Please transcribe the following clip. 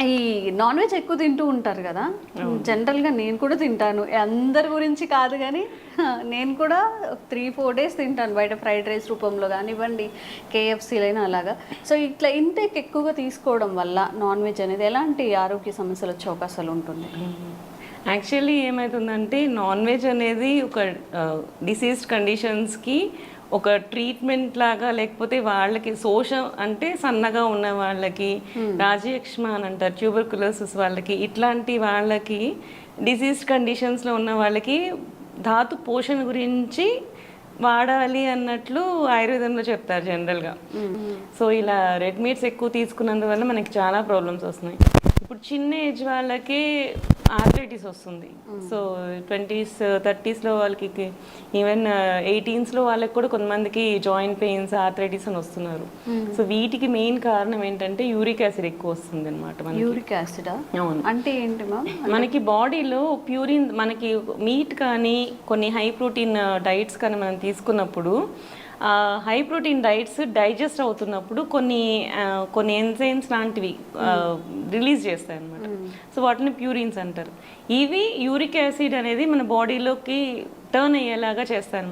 ఈ non veg ఎక్కువ తింటూ ఉంటారు కదా, జనరల్గా నేను కూడా తింటాను, అందరి గురించి కాదు కానీ నేను కూడా 3-4 డేస్ తింటాను బయట, ఫ్రైడ్ రైస్ రూపంలో కానివ్వండి, కేఎఫ్సీలైనా అలాగా. సో ఇట్లా ఇంటేక్ ఎక్కువగా తీసుకోవడం వల్ల నాన్ వెజ్ అనేది ఎలాంటి ఆరోగ్య సమస్యలు వచ్చే అవకాశాలు ఉంటుంది? యాక్చువల్లీ ఏమవుతుందంటే నాన్ వెజ్ అనేది ఒక డిసీజ్డ్ కండిషన్స్కి ఒక ట్రీట్మెంట్ లాగా, లేకపోతే వాళ్ళకి శోషం అంటే సన్నగా ఉన్న వాళ్ళకి, రాజయక్ష్మ అని అంటారు, ట్యూబర్కులోసిస్ వాళ్ళకి, ఇట్లాంటి వాళ్ళకి డిసీజ్ కండిషన్స్లో ఉన్న వాళ్ళకి ధాతు పోషణ గురించి వాడాలి అన్నట్లు ఆయుర్వేదంలో చెప్తారు జనరల్గా. సో ఇలా రెడ్ మీట్స్ ఎక్కువ తీసుకున్నందువల్ల మనకి చాలా ప్రాబ్లమ్స్ వస్తున్నాయి. ఇప్పుడు చిన్న ఏజ్ వాళ్ళకి ఆర్థరైటిస్ వస్తుంది. సో 20s 30sలో వాళ్ళకి, ఈవెన్ 18sలో వాళ్ళకి కూడా కొంతమందికి జాయింట్ పెయిన్స్, ఆర్థరైటిస్ అని వస్తున్నారు. సో వీటికి మెయిన్ కారణం ఏంటంటే యూరిక్ యాసిడ్ ఎక్కువ వస్తుంది అనమాట. యూరిక్ యాసిడ్ అవును. అంటే ఏంటి మ్యామ్? మనకి బాడీలో ప్యూరిన్, మనకి మీట్ కానీ కొన్ని హై ప్రోటీన్ డైట్స్ కానీ మనం తీసుకున్నప్పుడు, హై ప్రోటీన్ డైట్స్ డైజెస్ట్ అవుతున్నప్పుడు కొన్ని ఎంజైమ్స్ లాంటివి రిలీజ్ చేస్తాయి అన్నమాట. సో వాటిని ప్యూరిన్స్ అంటారు. ఇవి యూరిక్ యాసిడ్ అనేది మన బాడీలోకి టర్న్ అయ్యేలాగా చేస్తాయి.